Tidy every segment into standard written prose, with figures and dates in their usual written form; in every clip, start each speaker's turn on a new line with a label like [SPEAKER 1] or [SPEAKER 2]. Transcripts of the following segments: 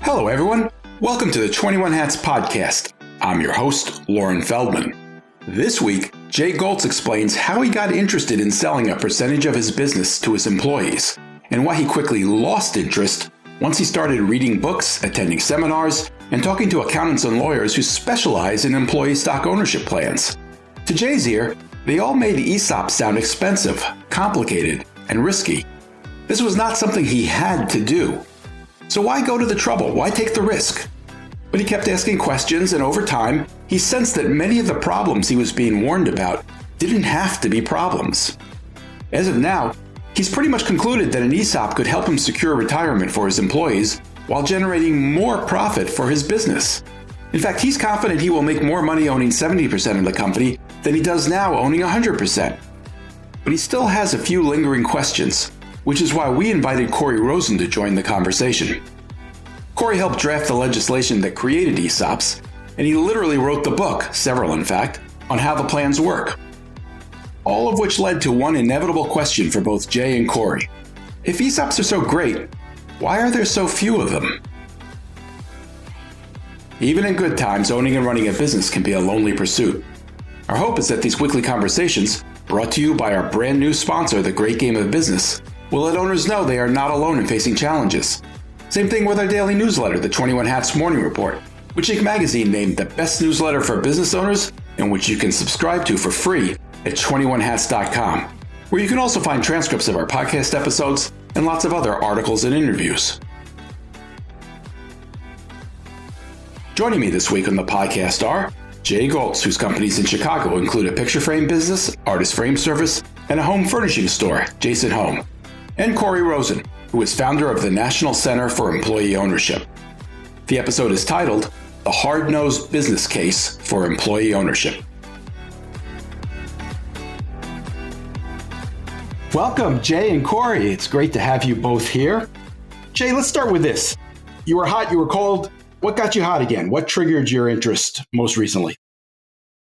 [SPEAKER 1] Hello, everyone. Welcome to the 21 Hats podcast. I'm your host, Loren Feldman. This week, Jay Goltz explains how he got interested in selling a percentage of his business to his employees, and why he quickly lost interest once he started reading books, attending seminars, and talking to accountants and lawyers who specialize in employee stock ownership plans. To Jay's ear, they all made ESOPs sound expensive, complicated, and risky. This was not something he had to do. So why go to the trouble? Why take the risk? But he kept asking questions, and over time, he sensed that many of the problems he was being warned about didn't have to be problems. As of now, he's pretty much concluded that an ESOP could help him secure retirement for his employees while generating more profit for his business. In fact, he's confident he will make more money owning 70% of the company than he does now owning 100%. But he still has a few lingering questions, which is why we invited Corey Rosen to join the conversation. Corey helped draft the legislation that created ESOPs, and he literally wrote the book, several in fact, on how the plans work. All of which led to one inevitable question for both Jay and Corey. If ESOPs are so great, why are there so few of them? Even in good times, owning and running a business can be a lonely pursuit. Our hope is that these weekly conversations, brought to you by our brand new sponsor, The Great Game of Business, will let owners know they are not alone in facing challenges. Same thing with our daily newsletter, the 21 Hats Morning Report, which Inc. magazine named the best newsletter for business owners, and which you can subscribe to for free at 21hats.com, where you can also find transcripts of our podcast episodes and lots of other articles and interviews. Joining me this week on the podcast are Jay Goltz, whose companies in Chicago include a picture frame business, artist frame service, and a home furnishing store, Jason Home, and Corey Rosen, who is founder of the National Center for Employee Ownership. The episode is titled, The Hard-Nosed Business Case for Employee Ownership. Welcome, Jay and Corey. It's great to have you both here. Jay, let's start with this. You were hot, you were cold. What got you hot again? What triggered your interest most recently?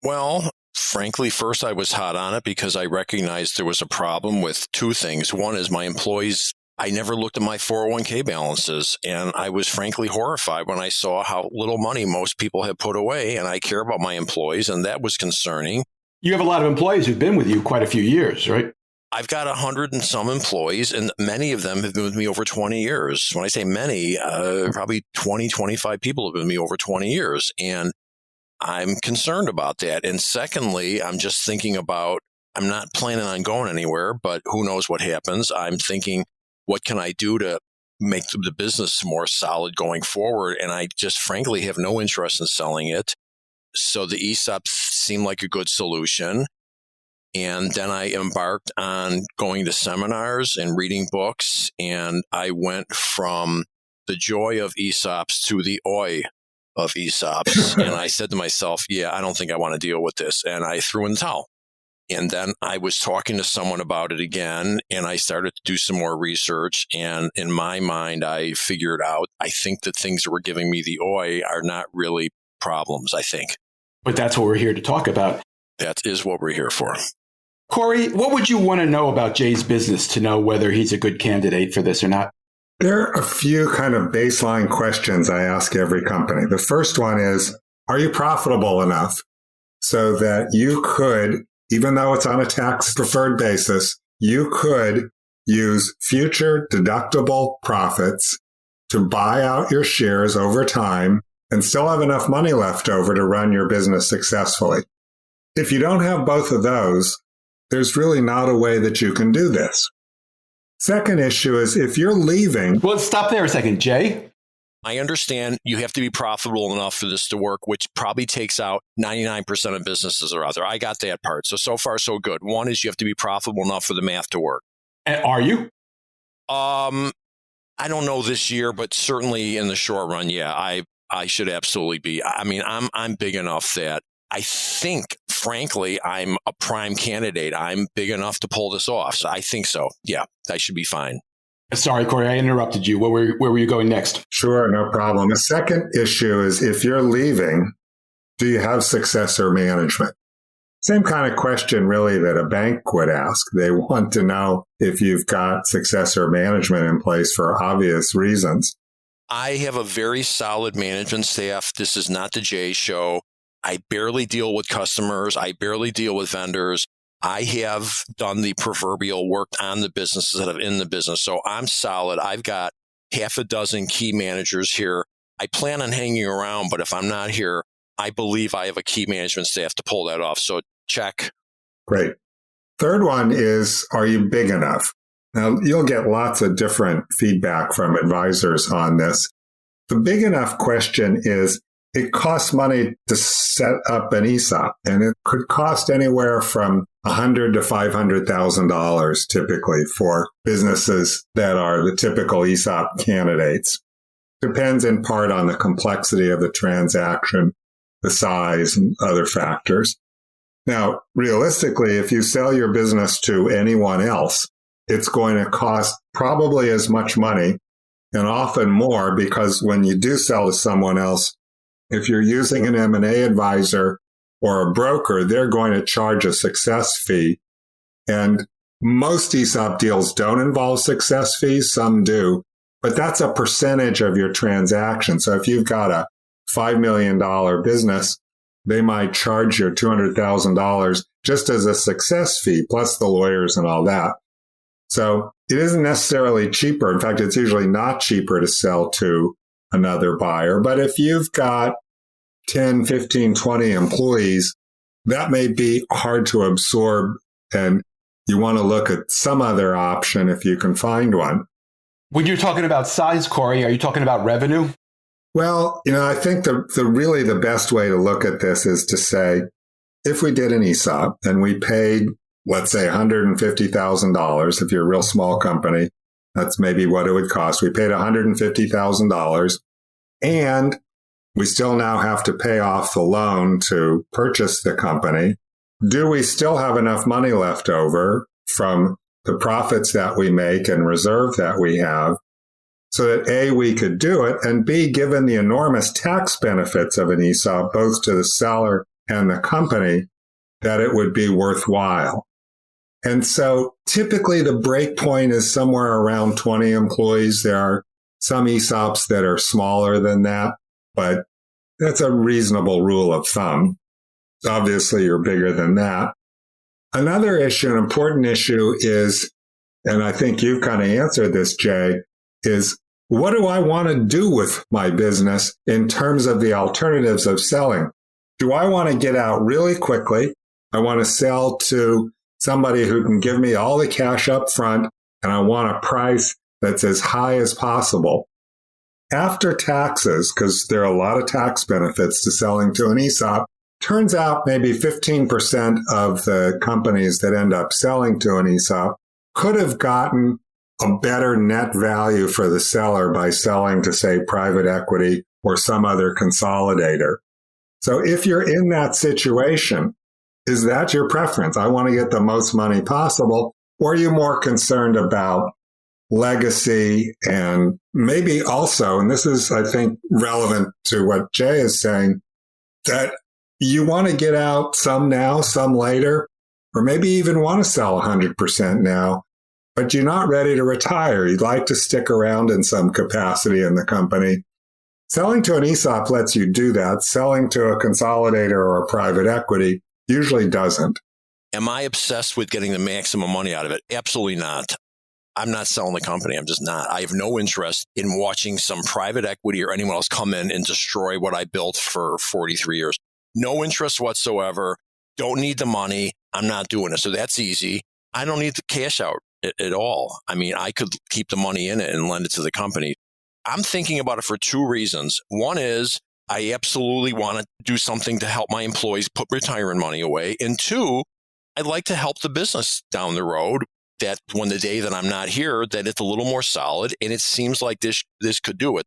[SPEAKER 2] Well, frankly, first I was hot on it because I recognized there was a problem with two things. One is my employees. I never looked at my 401k balances, and I was frankly horrified when I saw how little money most people have put away, and I care about my employees, and that was concerning.
[SPEAKER 1] You have a lot of employees who've been with you quite a few years, right?
[SPEAKER 2] I've got 100 and some employees, and many of them have been with me over 20 years. When I say many, probably 20, 25 people have been with me over 20 years, and I'm concerned about that. And secondly, I'm just thinking about, I'm not planning on going anywhere, but who knows what happens. I'm thinking, what can I do to make the business more solid going forward? And I just frankly have no interest in selling it. So the ESOP seemed like a good solution. And then I embarked on going to seminars and reading books. And I went from the joy of ESOPs to the oi of ESOPs. And I said to myself, I don't think I want to deal with this. And I threw in the towel. And then I was talking to someone about it again, and I started to do some more research. And in my mind, I figured out, I think the things that were giving me the oi are not really problems, I think.
[SPEAKER 1] But that's what we're here to talk about.
[SPEAKER 2] That is what we're here for.
[SPEAKER 1] Corey, what would you want to know about Jay's business to know whether he's a good candidate for this or not?
[SPEAKER 3] There are a few kind of baseline questions I ask every company. The first one is, are you profitable enough so that you could, even though it's on a tax-preferred basis, you could use future deductible profits to buy out your shares over time and still have enough money left over to run your business successfully? If you don't have both of those, there's really not a way that you can do this. Second issue is if you're leaving...
[SPEAKER 1] Well, let's stop there a second, Jay.
[SPEAKER 2] I understand you have to be profitable enough for this to work, which probably takes out 99% of businesses that are out there. I got that part. So far, so good. One is you have to be profitable enough for the math to work.
[SPEAKER 1] And are you?
[SPEAKER 2] I don't know this year, but certainly in the short run, I should absolutely be. I mean, I'm big enough that I think, frankly, I'm a prime candidate. I'm big enough to pull this off. So I think so. Yeah, I should be fine.
[SPEAKER 1] Sorry, Corey, I interrupted you. Where were you going next?
[SPEAKER 3] Sure, no problem. The second issue is if you're leaving, do you have successor management? Same kind of question, really, that a bank would ask. They want to know if you've got successor management in place for obvious reasons.
[SPEAKER 2] I have a very solid management staff. This is not the Jay show. I barely deal with customers. I barely deal with vendors. I have done the proverbial work on the business instead of in the business. So I'm solid. I've got half a dozen key managers here. I plan on hanging around, but if I'm not here, I believe I have a key management staff to pull that off. So check.
[SPEAKER 3] Great. Third one is, are you big enough? Now, you'll get lots of different feedback from advisors on this. The big enough question is, it costs money to set up an ESOP, and it could cost anywhere from $100,000 to $500,000 typically for businesses that are the typical ESOP candidates. Depends in part on the complexity of the transaction, the size, and other factors. Now, realistically, if you sell your business to anyone else, it's going to cost probably as much money and often more, because when you do sell to someone else, if you're using an M&A advisor or a broker, they're going to charge a success fee. And most ESOP deals don't involve success fees. Some do, but that's a percentage of your transaction. So if you've got a $5 million business, they might charge you $200,000 just as a success fee, plus the lawyers and all that. So it isn't necessarily cheaper. In fact, it's usually not cheaper to sell to another buyer. But if you've got 10, 15, 20 employees, that may be hard to absorb, and you want to look at some other option if you can find one.
[SPEAKER 1] When you're talking about size, Corey, are you talking about revenue?
[SPEAKER 3] Well, I think the best way to look at this is to say, if we did an ESOP and we paid, let's say, $150,000, if you're a real small company, that's maybe what it would cost. We paid $150,000, and we still now have to pay off the loan to purchase the company. Do we still have enough money left over from the profits that we make and reserve that we have so that A, we could do it, and B, given the enormous tax benefits of an ESOP, both to the seller and the company, that it would be worthwhile. And so typically the break point is somewhere around 20 employees. There are some ESOPs that are smaller than that, but that's a reasonable rule of thumb. Obviously, you're bigger than that. Another issue, an important issue is, and I think you've kind of answered this, Jay, is what do I want to do with my business in terms of the alternatives of selling? Do I want to get out really quickly? I want to sell to somebody who can give me all the cash up front, and I want a price that's as high as possible. After taxes, because there are a lot of tax benefits to selling to an ESOP, turns out maybe 15% of the companies that end up selling to an ESOP could have gotten a better net value for the seller by selling to, say, private equity or some other consolidator. So if you're in that situation, is that your preference? I want to get the most money possible. Or are you more concerned about legacy and maybe also, and this is, I think, relevant to what Jay is saying, that you want to get out some now, some later, or maybe even want to sell 100% now, but you're not ready to retire. You'd like to stick around in some capacity in the company. Selling to an ESOP lets you do that. Selling to a consolidator or a private equity usually doesn't.
[SPEAKER 2] Am I obsessed with getting the maximum money out of it? Absolutely not. I'm not selling the company. I'm just not. I have no interest in watching some private equity or anyone else come in and destroy what I built for 43 years. No interest whatsoever. Don't need the money. I'm not doing it. So that's easy. I don't need the cash out at all. I mean, I could keep the money in it and lend it to the company. I'm thinking about it for two reasons. One is I absolutely want to do something to help my employees put retirement money away. And two, I'd like to help the business down the road, that when the day that I'm not here, that it's a little more solid. And it seems like this could do it.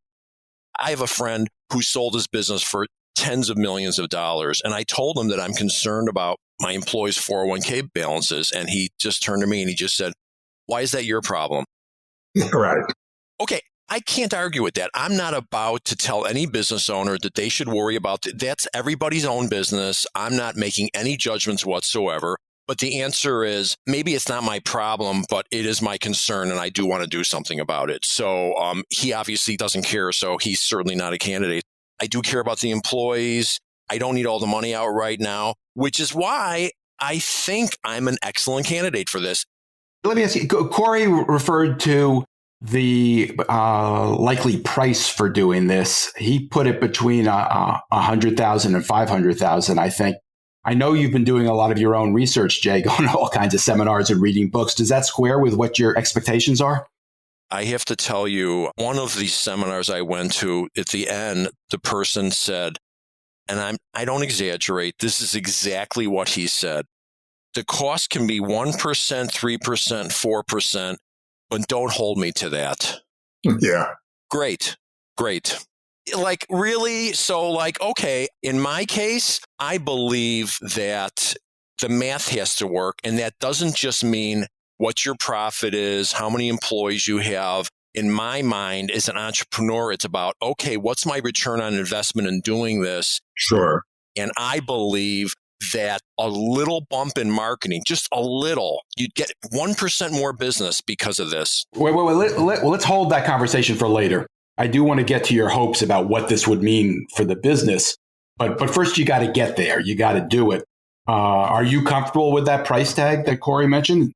[SPEAKER 2] I have a friend who sold his business for tens of millions of dollars. And I told him that I'm concerned about my employees' 401k balances. And he just turned to me and he just said, "Why is that your problem?"
[SPEAKER 3] Right.
[SPEAKER 2] Okay. I can't argue with that. I'm not about to tell any business owner that they should worry about that's everybody's own business. I'm not making any judgments whatsoever. But the answer is maybe it's not my problem, but it is my concern and I do want to do something about it. So he obviously doesn't care. So he's certainly not a candidate. I do care about the employees. I don't need all the money out right now, which is why I think I'm an excellent candidate for this.
[SPEAKER 1] Let me ask you, Corey referred to the likely price for doing this. He put it between 100,000 and 500,000, I think. I know you've been doing a lot of your own research, Jay, going to all kinds of seminars and reading books. Does that square with what your expectations are?
[SPEAKER 2] I have to tell you, one of these seminars I went to, at the end, the person said, and I don't exaggerate, this is exactly what he said. The cost can be 1%, 3%, 4%, but don't hold me to that.
[SPEAKER 3] Yeah.
[SPEAKER 2] Great. Like, really? So, like, okay, in my case, I believe that the math has to work. And that doesn't just mean what your profit is, how many employees you have. In my mind, as an entrepreneur, it's about, okay, what's my return on investment in doing this?
[SPEAKER 3] Sure.
[SPEAKER 2] And I believe that a little bump in marketing, just a little, you'd get 1% more business because of this.
[SPEAKER 1] Wait. Let's hold that conversation for later. I do want to get to your hopes about what this would mean for the business. But first, you got to get there. You got to do it. Are you comfortable with that price tag that Corey mentioned?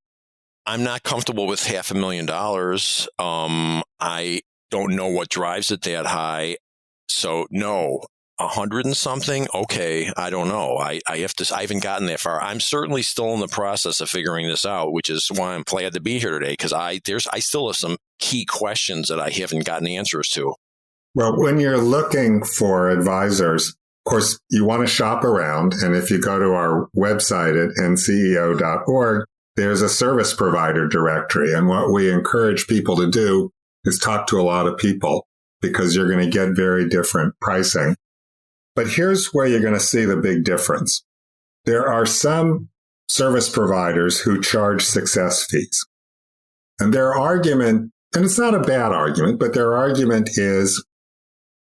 [SPEAKER 2] I'm not comfortable with $500,000. I don't know what drives it that high. So no, 100 and something. Okay. I don't know. I haven't gotten that far. I'm certainly still in the process of figuring this out, which is why I'm glad to be here today. Cause I still have some key questions that I haven't gotten answers to.
[SPEAKER 3] Well, when you're looking for advisors, of course, you want to shop around. And if you go to our website at nceo.org, there's a service provider directory. And what we encourage people to do is talk to a lot of people because you're going to get very different pricing. But here's where you're going to see the big difference. There are some service providers who charge success fees. And their argument, and it's not a bad argument, but their argument is,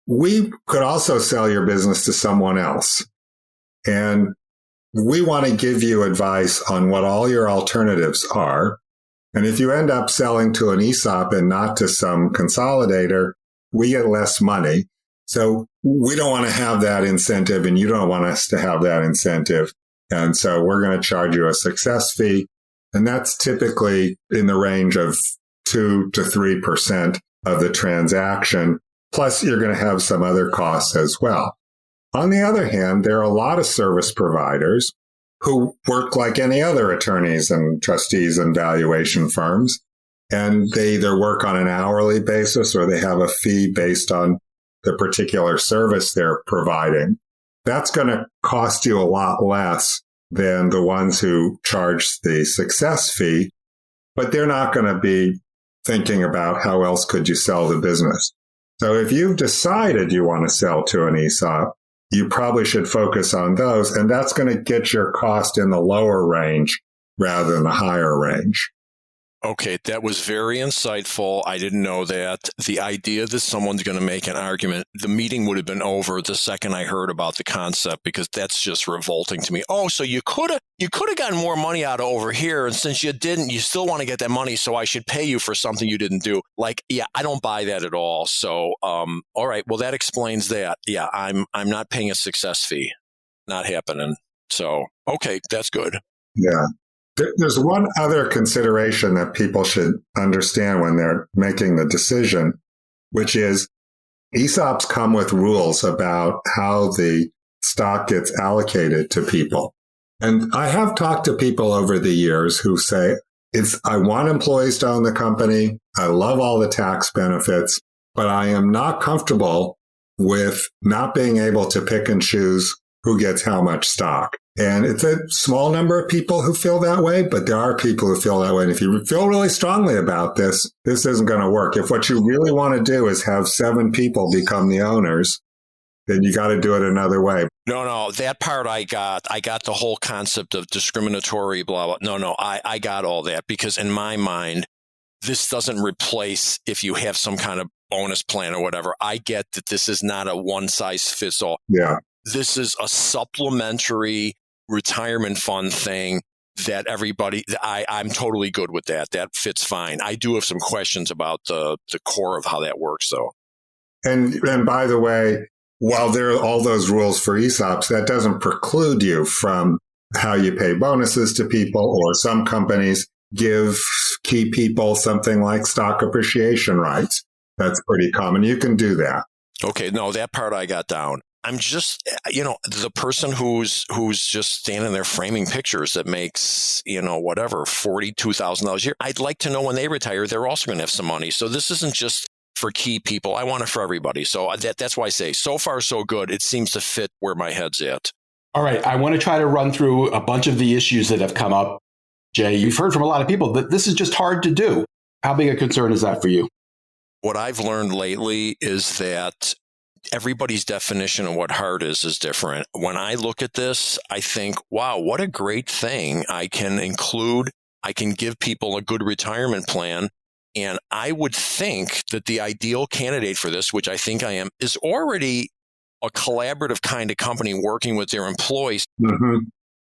[SPEAKER 3] we could also sell your business to someone else. And we want to give you advice on what all your alternatives are. And if you end up selling to an ESOP and not to some consolidator, we get less money. So we don't want to have that incentive, and you don't want us to have that incentive. And so we're going to charge you a success fee. And that's typically in the range of 2 to 3% of the transaction. Plus, you're going to have some other costs as well. On the other hand, there are a lot of service providers who work like any other attorneys and trustees and valuation firms. And they either work on an hourly basis or they have a fee based on the particular service they're providing. That's going to cost you a lot less than the ones who charge the success fee, but they're not going to be thinking about how else could you sell the business. So if you've decided you want to sell to an ESOP, you probably should focus on those, and that's going to get your cost in the lower range rather than the higher range.
[SPEAKER 2] Okay, that was very insightful. I didn't know that. The idea that someone's going to make an argument, the meeting would have been over the second I heard about the concept, because that's just revolting to me. Oh, so you could have gotten more money out of over here, and since you didn't, you still want to get that money, so I should pay you for something you didn't do. Like, yeah, I don't buy that at all. So, all right, well, that explains that. Yeah, I'm not paying a success fee. Not happening. So, okay, that's good.
[SPEAKER 3] Yeah. There's one other consideration that people should understand when they're making the decision, which is ESOPs come with rules about how the stock gets allocated to people. And I have talked to people over the years who say, I want employees to own the company. I love all the tax benefits, but I am not comfortable with not being able to pick and choose who gets how much stock. And it's a small number of people who feel that way, but there are people who feel that way. And if you feel really strongly about this isn't going to work. If what you really want to do is have 7 people become the owners, then you got to do it another way.
[SPEAKER 2] No, that part I got. I got the whole concept of discriminatory, blah, blah. No, I got all that, because in my mind, this doesn't replace if you have some kind of bonus plan or whatever. I get that this is not a one size fits all.
[SPEAKER 3] Yeah.
[SPEAKER 2] This is a supplementary retirement fund thing that everybody, I'm totally good with that. That fits fine. I do have some questions about the core of how that works, though.
[SPEAKER 3] And by the way, while there are all those rules for ESOPs, that doesn't preclude you from how you pay bonuses to people, or some companies give key people something like stock appreciation rights. That's pretty common. You can do that.
[SPEAKER 2] Okay, no, that part I got down. I'm just, the person who's just standing there framing pictures that makes, whatever, $42,000 a year. I'd like to know when they retire, they're also going to have some money. So this isn't just for key people. I want it for everybody. So that's why I say, so far, so good. It seems to fit where my head's at.
[SPEAKER 1] All right. I want to try to run through a bunch of the issues that have come up. Jay, you've heard from a lot of people that this is just hard to do. How big a concern is that for you?
[SPEAKER 2] What I've learned lately is that everybody's definition of what hard is different. When I look at this, I think, wow, what a great thing. I can give people a good retirement plan. And I would think that the ideal candidate for this, which I think I am, is already a collaborative kind of company working with their employees.
[SPEAKER 3] Mm-hmm.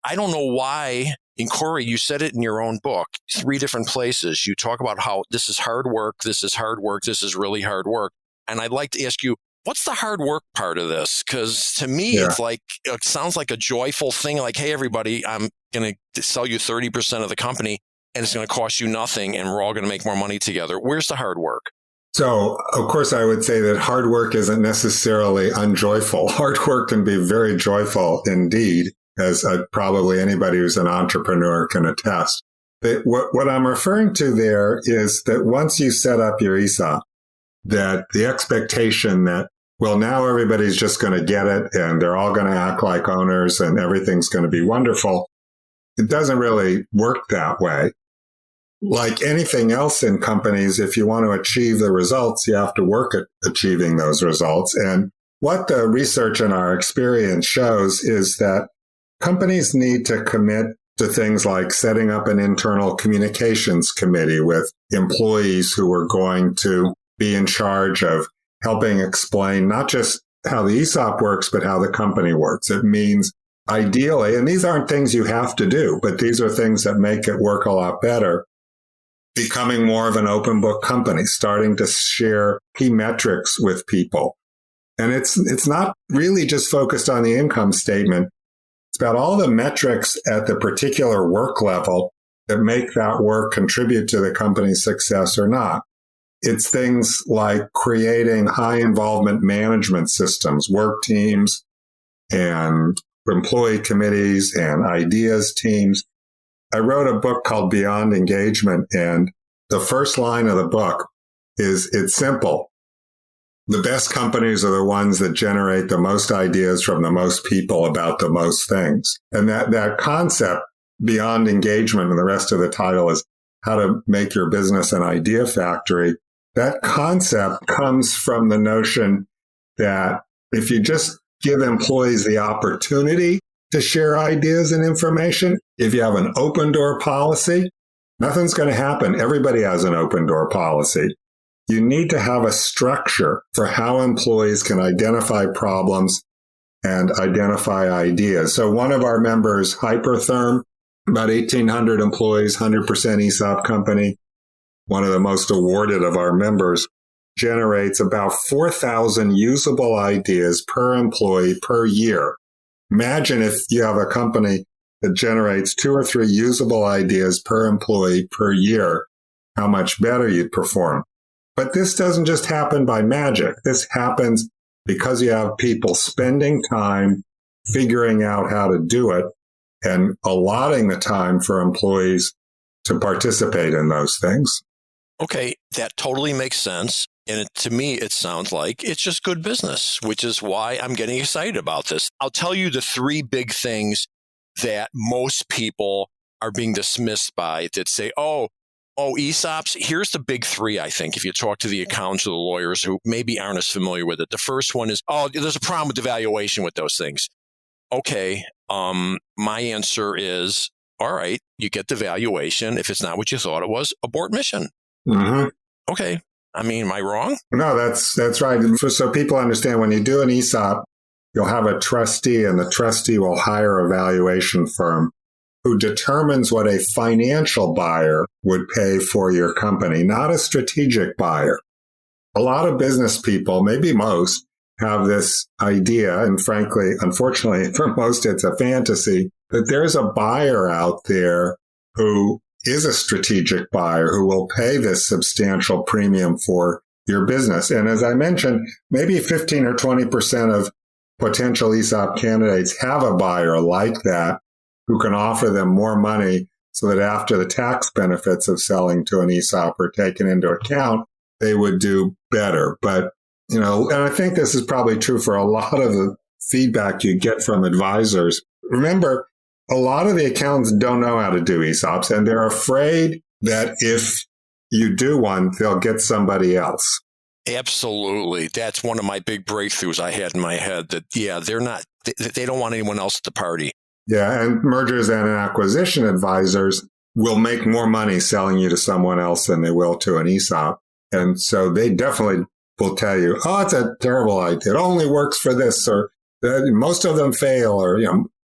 [SPEAKER 2] I don't know why. And Corey, you said it in your own book, 3 different places. You talk about how this is hard work, this is hard work, this is really hard work. And I'd like to ask you, what's the hard work part of this? Because to me, It's like, it sounds like a joyful thing. Like, hey, everybody, I'm going to sell you 30% of the company and it's going to cost you nothing. And we're all going to make more money together. Where's the hard work?
[SPEAKER 3] So, of course, I would say that hard work isn't necessarily unjoyful. Hard work can be very joyful indeed, as probably anybody who's an entrepreneur can attest. What I'm referring to there is that once you set up your ESOP, that the expectation that, well, now everybody's just going to get it and they're all going to act like owners and everything's going to be wonderful, it doesn't really work that way. Like anything else in companies, if you want to achieve the results, you have to work at achieving those results. And what the research and our experience shows is that companies need to commit to things like setting up an internal communications committee with employees who are going to be in charge of helping explain not just how the ESOP works, but how the company works. It means ideally, and these aren't things you have to do, but these are things that make it work a lot better, becoming more of an open book company, starting to share key metrics with people. And it's not really just focused on the income statement. It's about all the metrics at the particular work level that make that work contribute to the company's success or not. It's things like creating high involvement management systems, work teams, and employee committees and ideas teams. I wrote a book called Beyond Engagement, and the first line of the book is, it's simple. The best companies are the ones that generate the most ideas from the most people about the most things. And that concept, Beyond Engagement, and the rest of the title is How to Make Your Business an Idea Factory. That concept comes from the notion that if you just give employees the opportunity to share ideas and information, if you have an open door policy, nothing's going to happen. Everybody has an open door policy. You need to have a structure for how employees can identify problems and identify ideas. So one of our members, Hypertherm, about 1,800 employees, 100% ESOP company, one of the most awarded of our members, generates about 4,000 usable ideas per employee per year. Imagine if you have a company that generates 2 or 3 usable ideas per employee per year, how much better you'd perform. But this doesn't just happen by magic. This happens because you have people spending time figuring out how to do it and allotting the time for employees to participate in those things.
[SPEAKER 2] Okay, that totally makes sense. And to me, it sounds like it's just good business, which is why I'm getting excited about this. I'll tell you the 3 big things that most people are being dismissed by that say, oh, ESOPs. Here's the big 3, I think, if you talk to the accountants or the lawyers who maybe aren't as familiar with it. The first one is, there's a problem with the valuation with those things. Okay, my answer is, all right, you get the valuation. If it's not what you thought it was, abort mission.
[SPEAKER 3] Mm-hmm.
[SPEAKER 2] Okay. I mean, am I wrong?
[SPEAKER 3] No, that's right. So people understand when you do an ESOP, you'll have a trustee and the trustee will hire a valuation firm who determines what a financial buyer would pay for your company, not a strategic buyer. A lot of business people, maybe most, have this idea, and frankly, unfortunately, for most, it's a fantasy, that there's a buyer out there who is a strategic buyer who will pay this substantial premium for your business. And as I mentioned, maybe 15 or 20% of potential ESOP candidates have a buyer like that who can offer them more money so that after the tax benefits of selling to an ESOP are taken into account, they would do better. But, and I think this is probably true for a lot of the feedback you get from advisors. Remember, a lot of the accountants don't know how to do ESOPs, and they're afraid that if you do one, they'll get somebody else.
[SPEAKER 2] Absolutely. That's one of my big breakthroughs I had in my head that, they don't want anyone else at the party.
[SPEAKER 3] Yeah. And mergers and acquisition advisors will make more money selling you to someone else than they will to an ESOP. And so they definitely will tell you, oh, it's a terrible idea. It only works for this, or most of them fail, or,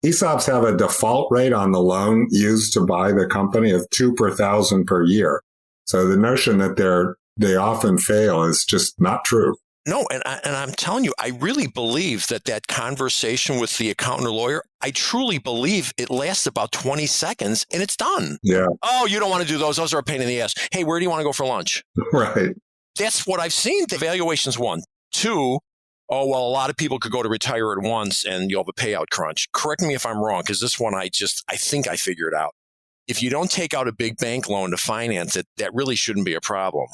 [SPEAKER 3] ESOPs have a default rate on the loan used to buy the company of 2 per 1,000 per year. So the notion that they often fail is just not true.
[SPEAKER 2] No, and I'm telling you, I really believe that conversation with the accountant or lawyer, I truly believe it lasts about 20 seconds and it's done.
[SPEAKER 3] Yeah.
[SPEAKER 2] Oh, you don't want to do those. Those are a pain in the ass. Hey, where do you want to go for lunch?
[SPEAKER 3] Right.
[SPEAKER 2] That's what I've seen. The valuation's one. Two, oh, well, a lot of people could go to retire at once and you'll have a payout crunch. Correct me if I'm wrong, because this one I think I figured out. If you don't take out a big bank loan to finance it, that really shouldn't be a problem.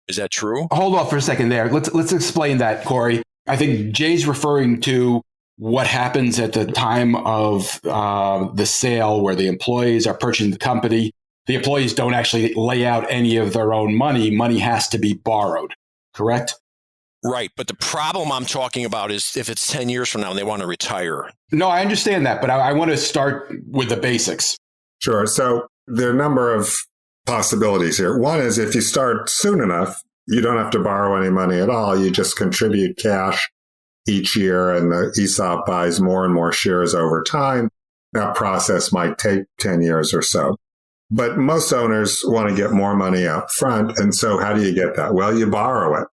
[SPEAKER 2] Is that true?
[SPEAKER 1] Hold off for a second there. Let's explain that, Corey. I think Jay's referring to what happens at the time of the sale where the employees are purchasing the company. The employees don't actually lay out any of their own money. Money has to be borrowed, correct?
[SPEAKER 2] Right. But the problem I'm talking about is if it's 10 years from now and they want to retire.
[SPEAKER 1] No, I understand that, but I want to start with the basics.
[SPEAKER 3] Sure. So there are a number of possibilities here. One is if you start soon enough, you don't have to borrow any money at all. You just contribute cash each year and the ESOP buys more and more shares over time. That process might take 10 years or so. But most owners want to get more money up front. And so how do you get that? Well, you borrow it.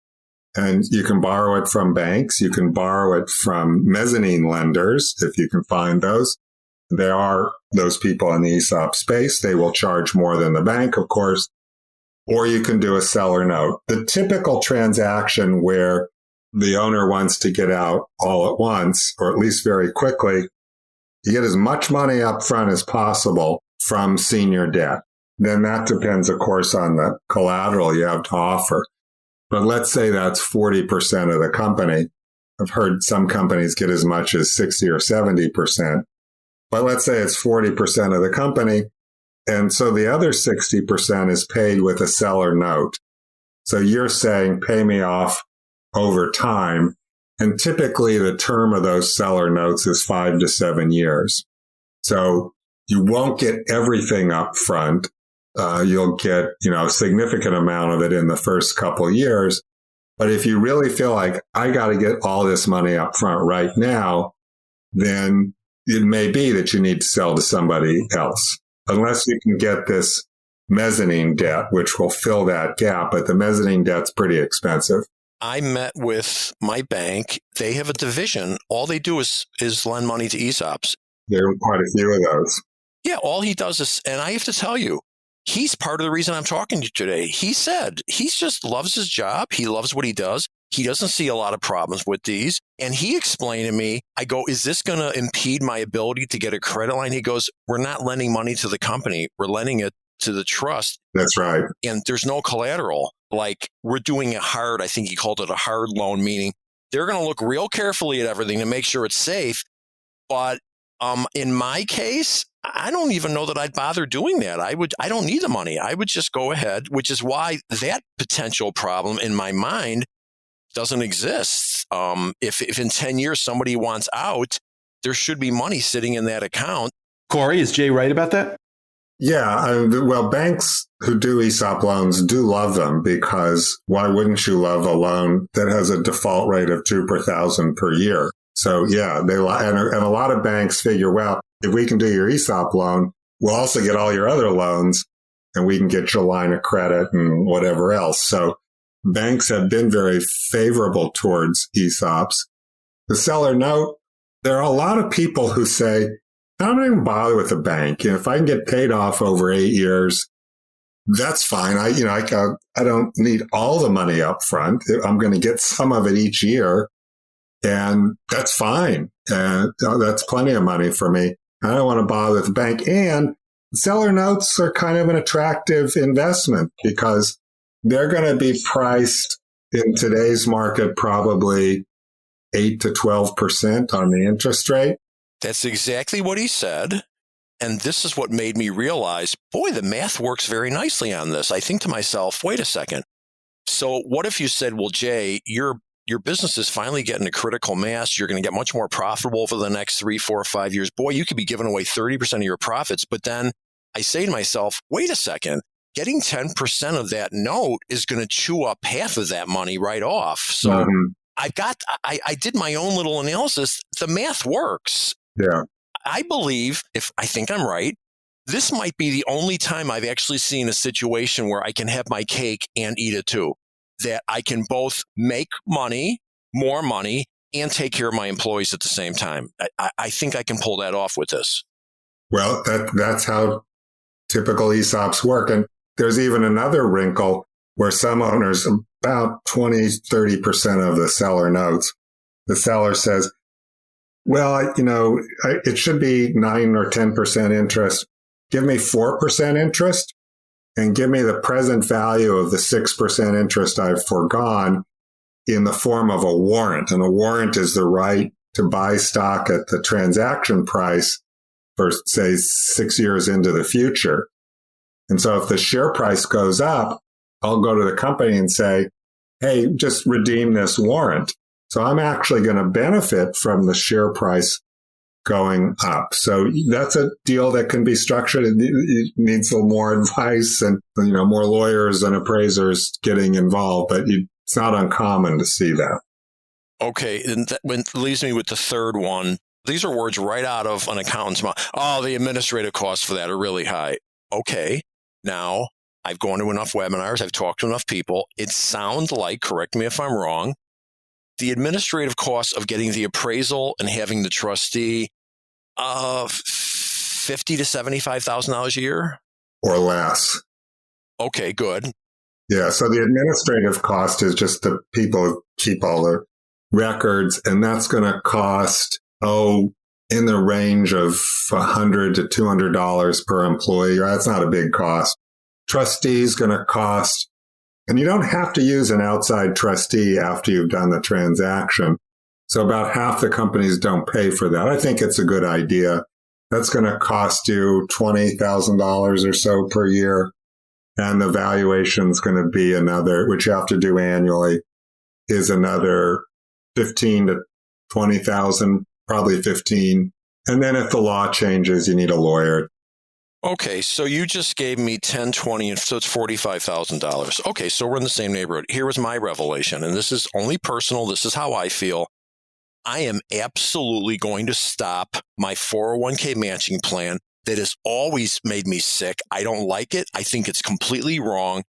[SPEAKER 3] And you can borrow it from banks. You can borrow it from mezzanine lenders, if you can find those. There are those people in the ESOP space. They will charge more than the bank, of course. Or you can do a seller note. The typical transaction where the owner wants to get out all at once, or at least very quickly, you get as much money up front as possible from senior debt. Then that depends, of course, on the collateral you have to offer. But let's say that's 40% of the company. I've heard some companies get as much as 60 or 70%. But let's say it's 40% of the company. And so the other 60% is paid with a seller note. So you're saying, pay me off over time. And typically the term of those seller notes is 5 to 7 years. So you won't get everything up front. You'll get, a significant amount of it in the first couple of years. But if you really feel like I got to get all this money up front right now, then it may be that you need to sell to somebody else, unless you can get this mezzanine debt, which will fill that gap. But the mezzanine debt's pretty expensive.
[SPEAKER 2] I met with my bank. They have a division. All they do is lend money to ESOPs.
[SPEAKER 3] There are quite a few of those.
[SPEAKER 2] Yeah, all he does is, and I have to tell you, he's part of the reason I'm talking to you today. He said he just loves his job. He loves what he does. He doesn't see a lot of problems with these. And he explained to me, I go, is this going to impede my ability to get a credit line? He goes, we're not lending money to the company. We're lending it to the trust.
[SPEAKER 3] That's right.
[SPEAKER 2] And there's no collateral. Like we're doing a hard, I think he called it a hard loan, meaning they're going to look real carefully at everything to make sure it's safe. But in my case, I don't even know that I'd bother doing that. I don't need the money. I would just go ahead, which is why that potential problem in my mind doesn't exist. If in 10 years somebody wants out, there should be money sitting in that account.
[SPEAKER 1] Corey, is Jay right about that?
[SPEAKER 3] Yeah. Well, banks who do ESOP loans do love them, because why wouldn't you love a loan that has a default rate of 2 per 1,000 per year? So yeah, and a lot of banks figure, well, if we can do your ESOP loan, we'll also get all your other loans and we can get your line of credit and whatever else. So banks have been very favorable towards ESOPs. The seller note, there are a lot of people who say, I don't even bother with the bank. If I can get paid off over 8 years, that's fine. I don't need all the money up front. I'm going to get some of it each year, and that's fine. That's plenty of money for me. I don't want to bother with the bank. And seller notes are kind of an attractive investment because they're going to be priced in today's market probably 8 to 12% on the interest rate.
[SPEAKER 2] That's exactly what he said. And this is what made me realize, boy, the math works very nicely on this. I think to myself, wait a second. So what if you said, well, Jay, your business is finally getting a critical mass. You're going to get much more profitable for the next 3, 4, 5 years. Boy, you could be giving away 30% of your profits. But then I say to myself, wait a second, getting 10% of that note is going to chew up half of that money right off. So I did my own little analysis. The math works.
[SPEAKER 3] Yeah.
[SPEAKER 2] I believe, if I think I'm right, this might be the only time I've actually seen a situation where I can have my cake and eat it too. That I can both make money, more money, and take care of my employees at the same time. I think I can pull that off with this.
[SPEAKER 3] Well, that's how typical ESOPs work. And there's even another wrinkle where some owners, about 20, 30% of the seller notes, the seller says, well, it should be 9 or 10% interest. Give me 4% interest and give me the present value of the 6% interest I've foregone in the form of a warrant. And a warrant is the right to buy stock at the transaction price for, say, 6 years into the future. And so if the share price goes up, I'll go to the company and say, hey, just redeem this warrant. So I'm actually going to benefit from the share price going up. So that's a deal that can be structured. It needs a little more advice and, more lawyers and appraisers getting involved, but it's not uncommon to see that.
[SPEAKER 2] Okay. And that leaves me with the third one. These are words right out of an accountant's mouth. Oh, the administrative costs for that are really high. Okay. Now, I've gone to enough webinars. I've talked to enough people. It sounds like, correct me if I'm wrong, the administrative costs of getting the appraisal and having the trustee $50,000 to $75,000 a year?
[SPEAKER 3] Or less.
[SPEAKER 2] Okay, good.
[SPEAKER 3] Yeah, so the administrative cost is just the people who keep all the records, and that's going to cost, in the range of $100 to $200 per employee. That's not a big cost. Trustee is going to cost, and you don't have to use an outside trustee after you've done the transaction. So about half the companies don't pay for that. I think it's a good idea. That's going to cost you $20,000 or so per year. And the valuation is going to be another, which you have to do annually, is another 15 to 20,000, probably 15. And then if the law changes, you need a lawyer.
[SPEAKER 2] Okay, so you just gave me 10, 20, so it's $45,000. Okay, so we're in the same neighborhood. Here was my revelation, and this is only personal. This is how I feel. I am absolutely going to stop my 401k matching plan that has always made me sick. I don't like it. I think it's completely wrong.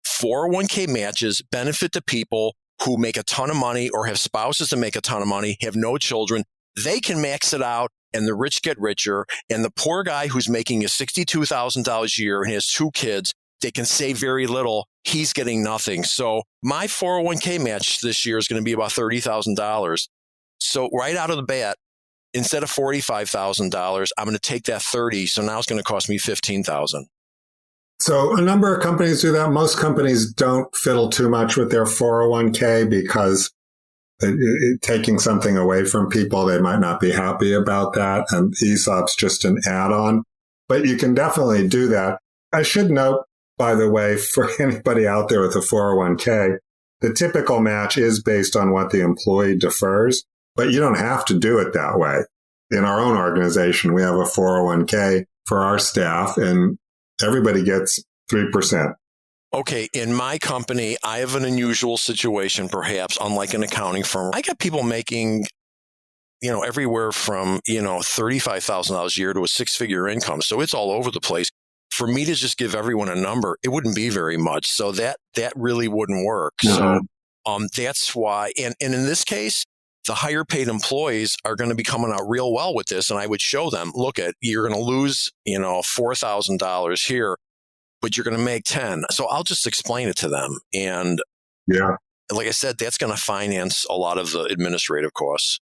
[SPEAKER 2] 401k matches benefit the people who make a ton of money or have spouses that make a ton of money, have no children. They can max it out and the rich get richer. And the poor guy who's making $62,000 a year and has 2 kids, they can save very little. He's getting nothing. So my 401k match this year is going to be about $30,000. So right out of the bat, instead of $45,000, I'm going to take that 30. So now it's going to cost me $15,000.
[SPEAKER 3] So a number of companies do that. Most companies don't fiddle too much with their 401k because taking something away from people, they might not be happy about that. And ESOP's just an add-on, but you can definitely do that. I should note, by the way, for anybody out there with a 401k, the typical match is based on what the employee defers, but you don't have to do it that way. In our own organization, we have a 401k for our staff and everybody gets 3%.
[SPEAKER 2] Okay, in my company, I have an unusual situation, perhaps, unlike an accounting firm. I got people making everywhere from, $35,000 a year to a six-figure income. So it's all over the place. For me to just give everyone a number, it wouldn't be very much. So that really wouldn't work.
[SPEAKER 3] Uh-huh.
[SPEAKER 2] So that's why. And in this case, the higher paid employees are going to be coming out real well with this. And I would show them, look, you're going to lose, $4,000 here, but you're going to make 10. So I'll just explain it to them. And
[SPEAKER 3] yeah,
[SPEAKER 2] like I said, that's going to finance a lot of the administrative costs.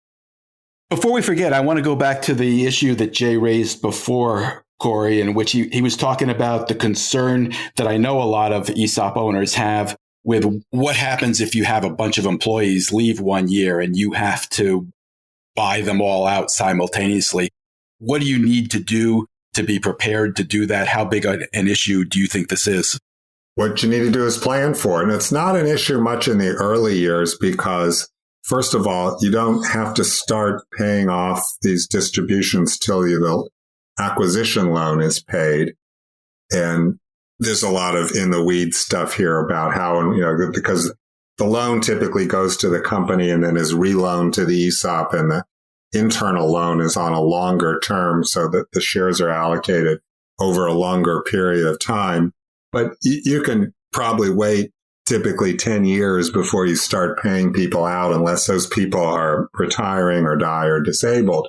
[SPEAKER 1] Before we forget, I want to go back to the issue that Jay raised before, Corey, in which he was talking about the concern that I know a lot of ESOP owners have with what happens if you have a bunch of employees leave 1 year and you have to buy them all out simultaneously. What do you need to do to be prepared to do that? How big an issue do you think this is?
[SPEAKER 3] What you need to do is plan for it. And it's not an issue much in the early years because, first of all, you don't have to start paying off these distributions till the acquisition loan is paid. And there's a lot of in the weeds stuff here about how, because the loan typically goes to the company and then is reloaned to the ESOP, and the internal loan is on a longer term so that the shares are allocated over a longer period of time. But you can probably wait typically 10 years before you start paying people out unless those people are retiring or die or disabled.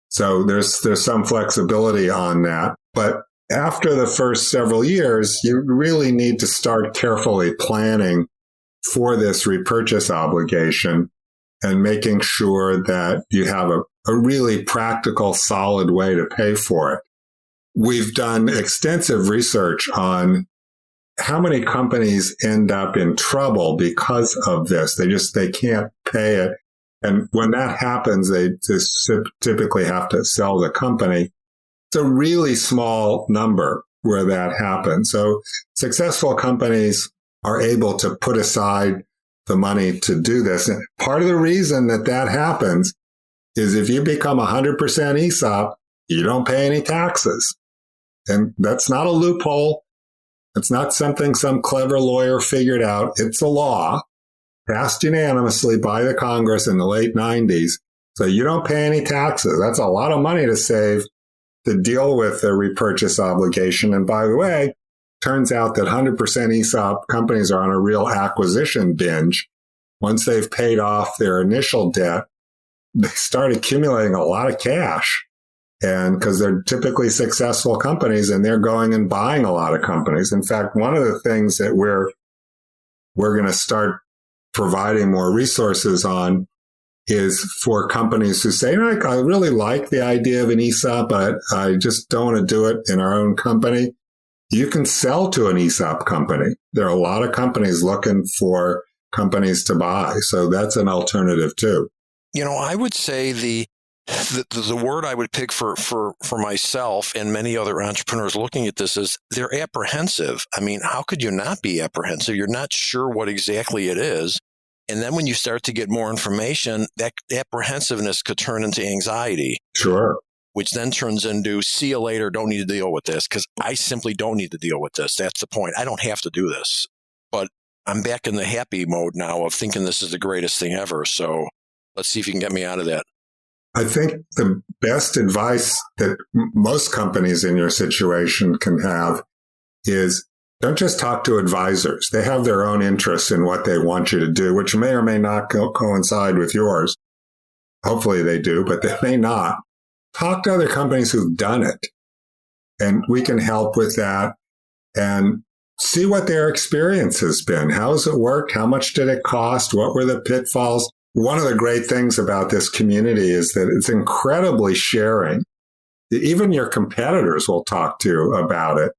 [SPEAKER 3] So there's some flexibility on that. But after the first several years, you really need to start carefully planning for this repurchase obligation and making sure that you have a really practical, solid way to pay for it. We've done extensive research on how many companies end up in trouble because of this. They can't pay it. And when that happens, they just typically have to sell the company. It's a really small number where that happens. So successful companies are able to put aside the money to do this. And part of the reason that happens is if you become 100% ESOP, you don't pay any taxes. And that's not a loophole. It's not something some clever lawyer figured out. It's a law passed unanimously by the Congress in the late 90s. So you don't pay any taxes. That's a lot of money to save to deal with the repurchase obligation. And by the way, turns out that 100% ESOP companies are on a real acquisition binge. Once they've paid off their initial debt, they start accumulating a lot of cash. And because they're typically successful companies and they're going and buying a lot of companies. In fact, one of the things that we're going to start providing more resources on is for companies who say, I really like the idea of an ESOP, but I just don't want to do it in our own company. You can sell to an ESOP company. There are a lot of companies looking for companies to buy. So that's an alternative too.
[SPEAKER 2] I would say the word I would pick for myself and many other entrepreneurs looking at this is they're apprehensive. I mean, how could you not be apprehensive? You're not sure what exactly it is. And then when you start to get more information, that apprehensiveness could turn into anxiety.
[SPEAKER 3] Sure.
[SPEAKER 2] Which then turns into, see you later, don't need to deal with this, because I simply don't need to deal with this. That's the point. I don't have to do this. But I'm back in the happy mode now of thinking this is the greatest thing ever. So let's see if you can get me out of that.
[SPEAKER 3] I think the best advice that most companies in your situation can have is don't just talk to advisors. They have their own interests in what they want you to do, which may or may not coincide with yours. Hopefully they do, but they may not. Talk to other companies who've done it, and we can help with that and see what their experience has been. How has it worked? How much did it cost? What were the pitfalls? One of the great things about this community is that it's incredibly sharing. Even your competitors will talk to you about it.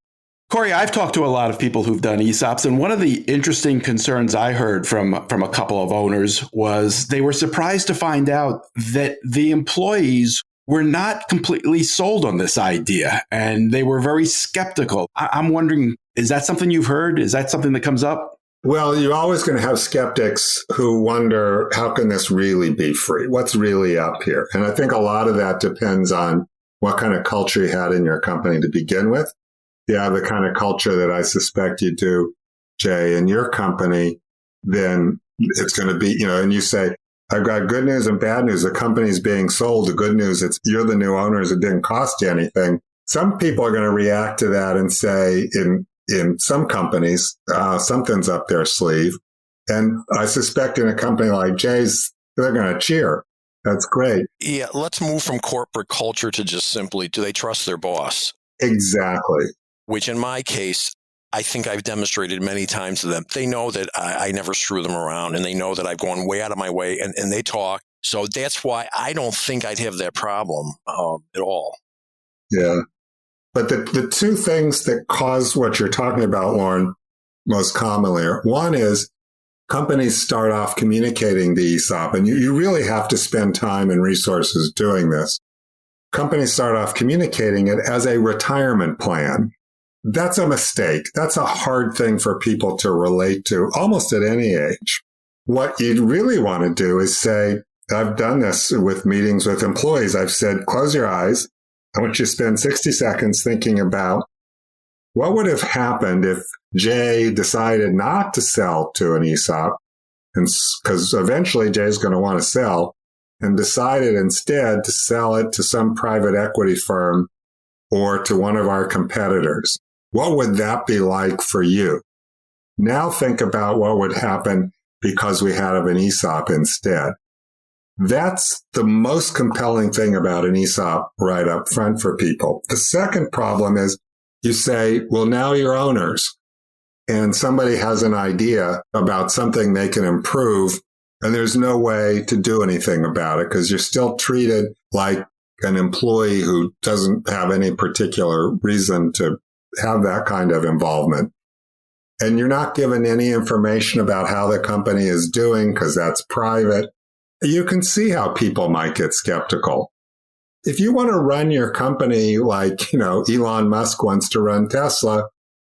[SPEAKER 1] Corey, I've talked to a lot of people who've done ESOPs, and one of the interesting concerns I heard from a couple of owners was they were surprised to find out that the employees were not completely sold on this idea, and they were very skeptical. I'm wondering, is that something you've heard? Is that something that comes up?
[SPEAKER 3] Well, you're always going to have skeptics who wonder, how can this really be free? What's really up here? And I think a lot of that depends on what kind of culture you had in your company to begin with. If you have the kind of culture that I suspect you do, Jay, in your company, then it's going to be, and you say, I've got good news and bad news. The company's being sold. The good news, it's you're the new owners. It didn't cost you anything. Some people are going to react to that and say, in some companies, something's up their sleeve. And I suspect in a company like Jay's, they're going to cheer. That's great.
[SPEAKER 2] Yeah, let's move from corporate culture to just simply, do they trust their boss?
[SPEAKER 3] Exactly.
[SPEAKER 2] Which in my case, I think I've demonstrated many times to them. They know that I never screw them around, and they know that I've gone way out of my way, and they talk. So that's why I don't think I'd have that problem at all.
[SPEAKER 3] Yeah. But the two things that cause what you're talking about, Lauren, most commonly are, one is companies start off communicating the ESOP, and you really have to spend time and resources doing this. Companies start off communicating it as a retirement plan. That's a mistake. That's a hard thing for people to relate to almost at any age. What you really want to do is say, I've done this with meetings with employees. I've said, close your eyes. I want you to spend 60 seconds thinking about what would have happened if Jay decided not to sell to an ESOP, and because eventually Jay's going to want to sell, and decided instead to sell it to some private equity firm or to one of our competitors. What would that be like for you? Now think about what would happen because we had an ESOP instead. That's the most compelling thing about an ESOP right up front for people. The second problem is you say, well, now you're owners, and somebody has an idea about something they can improve, and there's no way to do anything about it because you're still treated like an employee who doesn't have any particular reason to have that kind of involvement. And you're not given any information about how the company is doing because that's private. You can see how people might get skeptical. If you want to run your company like, Elon Musk wants to run Tesla,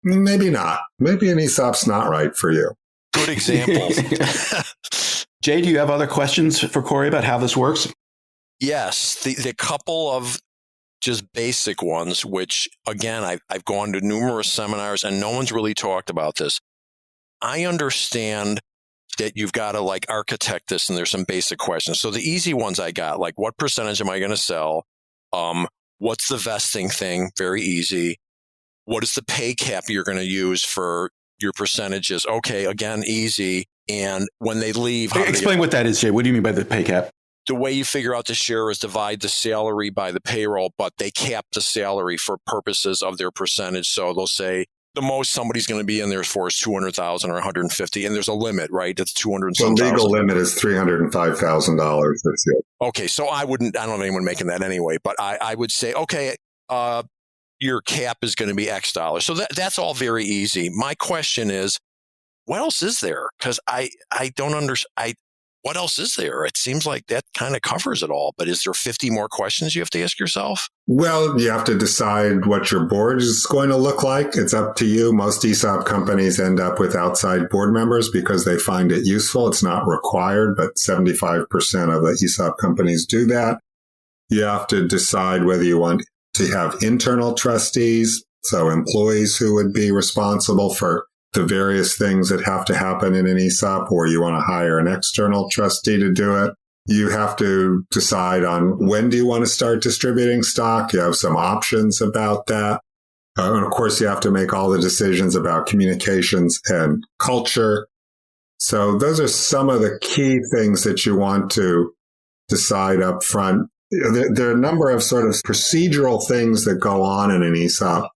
[SPEAKER 3] maybe not. Maybe an ESOP's not right for you.
[SPEAKER 2] Good example.
[SPEAKER 1] Jay, do you have other questions for Corey about how this works?
[SPEAKER 2] Yes. The couple of just basic ones, which, again, I've gone to numerous seminars and no one's really talked about this. I understand that you've got to architect this, and there's some basic questions. So the easy ones I got, like what percentage am I going to sell? What's the vesting thing? Very easy. What is the pay cap you're going to use for your percentages? Okay, again, easy. And when they leave,
[SPEAKER 1] Explain what that is, Jay. What do you mean by the pay cap?
[SPEAKER 2] The way you figure out the share is divide the salary by the payroll, but they cap the salary for purposes of their percentage. So they'll say the most somebody's going to be in there for is $200,000 or $150,000, and there's a limit, right? It's $200,000.
[SPEAKER 3] The legal limit is $305,000 this year.
[SPEAKER 2] Okay, so I don't have anyone making that anyway, but I would say, okay, your cap is going to be X dollars. So that's all very easy. My question is, what else is there? Because I don't understand. What else is there? It seems like that kind of covers it all. But is there 50 more questions you have to ask yourself?
[SPEAKER 3] Well, you have to decide what your board is going to look like. It's up to you. Most ESOP companies end up with outside board members because they find it useful. It's not required, but 75% of the ESOP companies do that. You have to decide whether you want to have internal trustees, so employees who would be responsible for the various things that have to happen in an ESOP, or you want to hire an external trustee to do it. You have to decide on when do you want to start distributing stock. You have some options about that. And of course, you have to make all the decisions about communications and culture. So those are some of the key things that you want to decide up front. There are a number of sort of procedural things that go on in an ESOP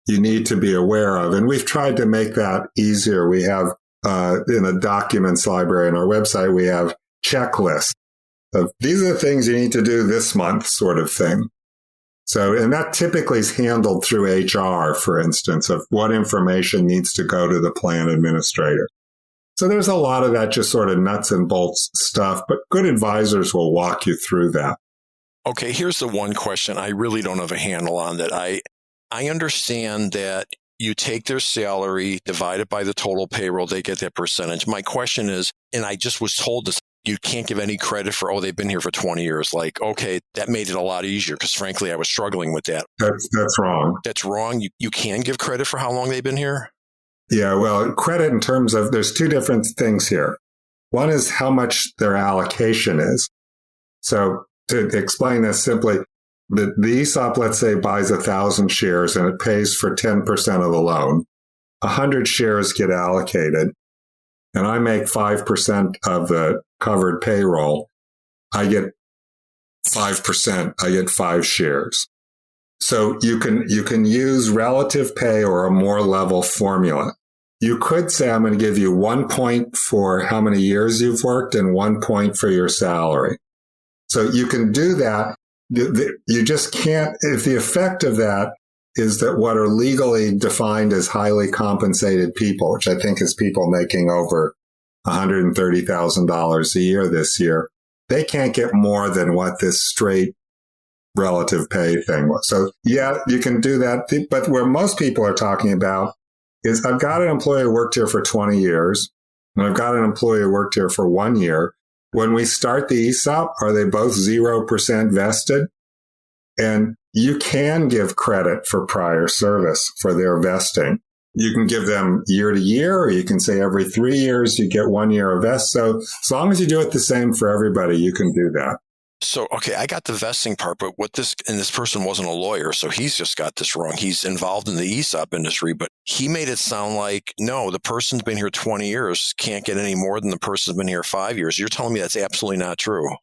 [SPEAKER 3] you need to be aware of. And we've tried to make that easier. We have, in a documents library on our website, we have checklists of these are the things you need to do this month sort of thing. So, and that typically is handled through HR, for instance, of what information needs to go to the plan administrator. So there's a lot of that just sort of nuts and bolts stuff, but good advisors will walk you through that.
[SPEAKER 2] Okay, here's the one question I really don't have a handle on that. I understand that you take their salary, divide it by the total payroll, they get that percentage. My question is, and I just was told this, you can't give any credit for, they've been here for 20 years. Like, okay, that made it a lot easier because frankly, I was struggling with that.
[SPEAKER 3] That's wrong.
[SPEAKER 2] That's wrong. You can give credit for how long they've been here?
[SPEAKER 3] Yeah, well, credit in terms of, there's two different things here. One is how much their allocation is. So to explain this simply, the ESOP, let's say, buys 1,000 shares and it pays for 10% of the loan. 100 shares get allocated, and I make 5% of the covered payroll. I get 5%. I get 5 shares. So you can use relative pay or a more level formula. You could say, I'm going to give you 1 point for how many years you've worked and 1 point for your salary. So you can do that. You just can't, if the effect of that is that what are legally defined as highly compensated people, which I think is people making over $130,000 a year this year, they can't get more than what this straight relative pay thing was. So yeah, you can do that. But where most people are talking about is I've got an employee who worked here for 20 years, and I've got an employee who worked here for 1 year. When we start the ESOP, are they both 0% vested? And you can give credit for prior service for their vesting. You can give them year to year, or you can say every 3 years you get 1 year of vest. So as long as you do it the same for everybody, you can do that.
[SPEAKER 2] So, okay, I got the vesting part, but this person wasn't a lawyer, so he's just got this wrong. He's involved in the ESOP industry, but he made it sound like, no, the person's been here 20 years, can't get any more than the person's been here 5 years. You're telling me that's absolutely not true.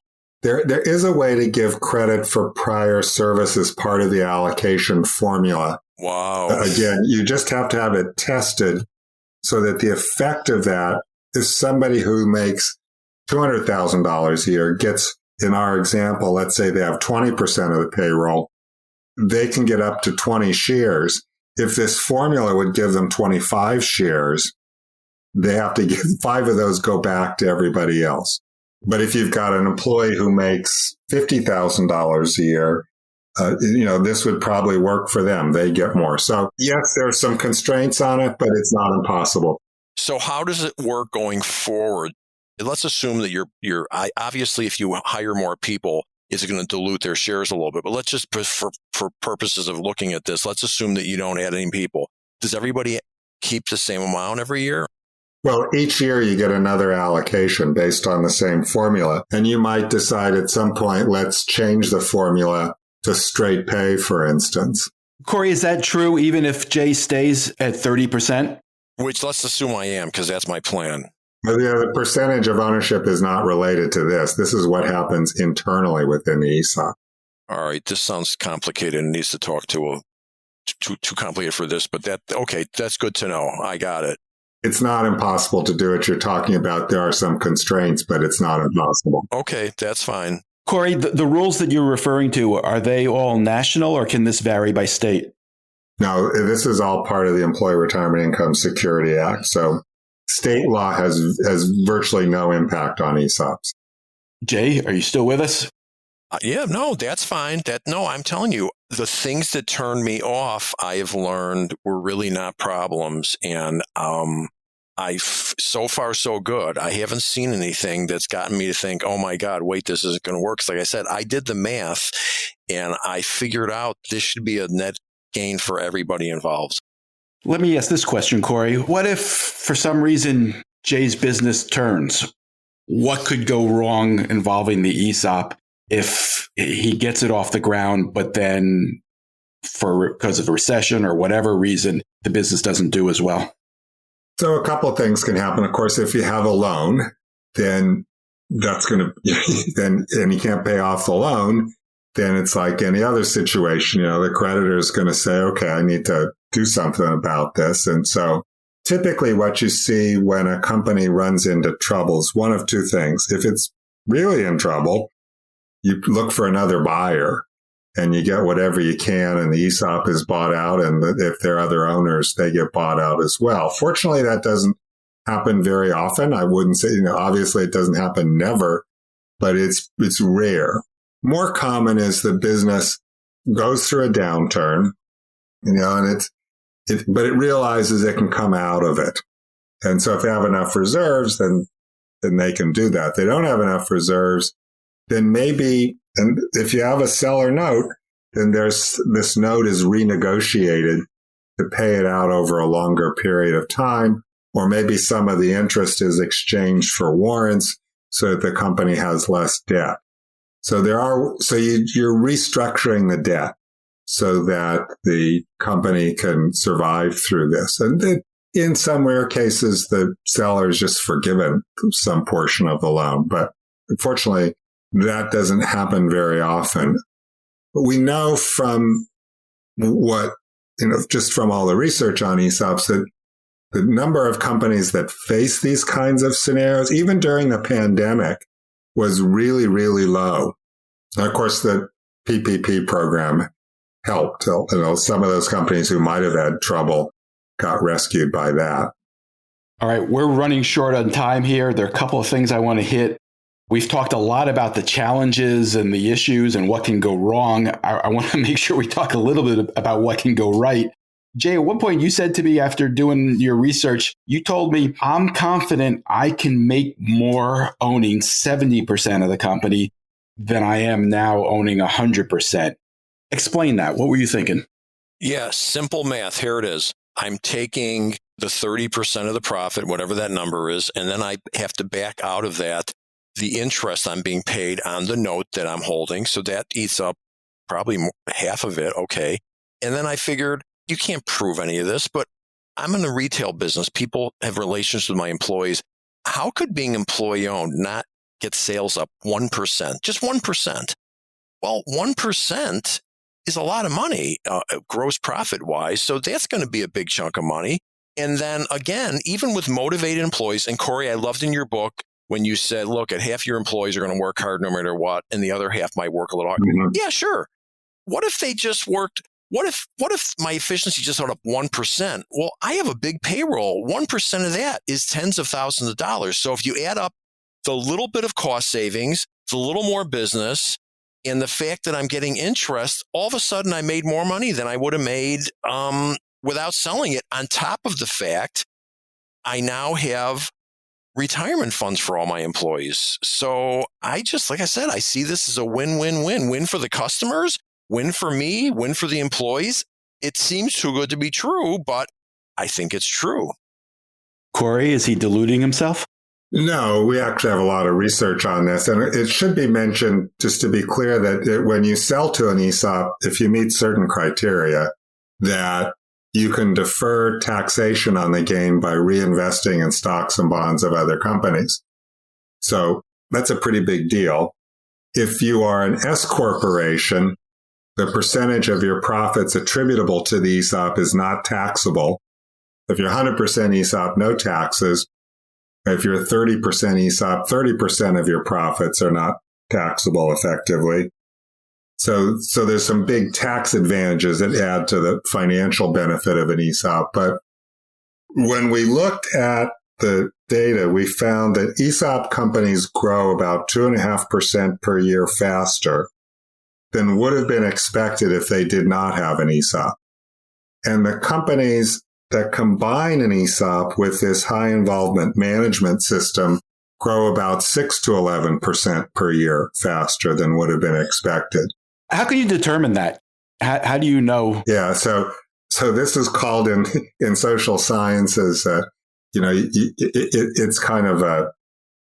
[SPEAKER 3] There is a way to give credit for prior service as part of the allocation formula.
[SPEAKER 2] Wow.
[SPEAKER 3] Again, you just have to have it tested so that the effect of that is somebody who makes $200,000 a year gets, in our example, let's say they have 20% of the payroll, they can get up to 20 shares. If this formula would give them 25 shares, they have to give 5 of those go back to everybody else. But if you've got an employee who makes $50,000 a year, this would probably work for them. They get more. So yes, there are some constraints on it, but it's not impossible.
[SPEAKER 2] So how does it work going forward? Let's assume that you're obviously, if you hire more people, is it going to dilute their shares a little bit? But let's just, for purposes of looking at this, let's assume that you don't add any people. Does everybody keep the same amount every year?
[SPEAKER 3] Well, each year you get another allocation based on the same formula. And you might decide at some point, let's change the formula to straight pay, for instance.
[SPEAKER 1] Corey, is that true even if Jay stays at 30%?
[SPEAKER 2] Which let's assume I am, because that's my plan.
[SPEAKER 3] The percentage of ownership is not related to this. This is what happens internally within the ESOP.
[SPEAKER 2] All right, this sounds complicated and needs to talk to too complicated for this, but that's good to know. I got it.
[SPEAKER 3] It's not impossible to do what you're talking about. There are some constraints, but it's not impossible.
[SPEAKER 2] Okay, that's fine.
[SPEAKER 1] Corey, the rules that you're referring to, are they all national or can this vary by state?
[SPEAKER 3] No, this is all part of the Employee Retirement Income Security Act. So state law has virtually no impact on ESOPs.
[SPEAKER 1] Jay, are you still with us?
[SPEAKER 2] Yeah, no, that's fine. I'm telling you, the things that turned me off, I have learned were really not problems. And so far, so good. I haven't seen anything that's gotten me to think, oh my God, wait, this isn't going to work. 'Cause like I said, I did the math and I figured out this should be a net gain for everybody involved.
[SPEAKER 1] Let me ask this question, Corey. What if for some reason Jay's business turns? What could go wrong involving the ESOP if he gets it off the ground, but then because of a recession or whatever reason, the business doesn't do as well?
[SPEAKER 3] So a couple of things can happen. Of course, if you have a loan, then that's going to, and you can't pay off the loan, then it's like any other situation. The creditor is going to say, okay, I need to do something about this. And so typically what you see when a company runs into trouble is one of two things. If it's really in trouble, you look for another buyer and you get whatever you can, and the ESOP is bought out. And if there are other owners, they get bought out as well. Fortunately, that doesn't happen very often. I wouldn't say, obviously it doesn't happen never, but it's rare. More common is the business goes through a downturn, and but it realizes it can come out of it. And so if they have enough reserves, then they can do that. If they don't have enough reserves, then maybe, and if you have a seller note, then this note is renegotiated to pay it out over a longer period of time, or maybe some of the interest is exchanged for warrants so that the company has less debt. So you're restructuring the debt so that the company can survive through this. And in some rare cases, the seller is just forgiven some portion of the loan. But unfortunately, that doesn't happen very often. But we know from just from all the research on ESOPs, that the number of companies that face these kinds of scenarios, even during the pandemic, was really, really low. And of course, the PPP program helped. Some of those companies who might have had trouble got rescued by that.
[SPEAKER 1] All right, we're running short on time here. There are a couple of things I want to hit. We've talked a lot about the challenges and the issues and what can go wrong. I want to make sure we talk a little bit about what can go right. Jay, at one point you said to me after doing your research, you told me, I'm confident I can make more owning 70% of the company than I am now owning 100%. Explain that. What were you thinking?
[SPEAKER 2] Yeah, simple math. Here it is. I'm taking the 30% of the profit, whatever that number is, and then I have to back out of that the interest I'm being paid on the note that I'm holding. So that eats up probably half of it. Okay. And then I figured you can't prove any of this, but I'm in the retail business. People have relationships with my employees. How could being employee owned not get sales up 1%, just 1%? Well, 1% is a lot of money, gross profit wise. So that's going to be a big chunk of money. And then again, even with motivated employees, and Corey, I loved in your book when you said, look, at half your employees are going to work hard no matter what, and the other half might work a little hard. Mm-hmm. Yeah, sure. What if they just worked? What if my efficiency just went up 1%? Well, I have a big payroll. 1% of that is tens of thousands of dollars. So if you add up the little bit of cost savings, the little more business, and the fact that I'm getting interest, all of a sudden I made more money than I would have made without selling it. On top of the fact, I now have retirement funds for all my employees. So like I said, I see this as a win-win-win. Win for the customers, win for me, win for the employees. It seems too good to be true, but I think it's true.
[SPEAKER 1] Corey, is he deluding himself?
[SPEAKER 3] No, we actually have a lot of research on this. And it should be mentioned, just to be clear, that when you sell to an ESOP, if you meet certain criteria, that you can defer taxation on the gain by reinvesting in stocks and bonds of other companies. So that's a pretty big deal. If you are an S corporation, the percentage of your profits attributable to the ESOP is not taxable. If you're 100% ESOP, no taxes. If you're 30% ESOP, 30% of your profits are not taxable effectively. So there's some big tax advantages that add to the financial benefit of an ESOP. But when we looked at the data, we found that ESOP companies grow about 2.5% per year faster than would have been expected if they did not have an ESOP. And the companies that combine an ESOP with this high involvement management system grow about 6 to 11% per year faster than would have been expected.
[SPEAKER 1] How can you determine that? How do you know?
[SPEAKER 3] Yeah, so this is called in social sciences, it's kind of a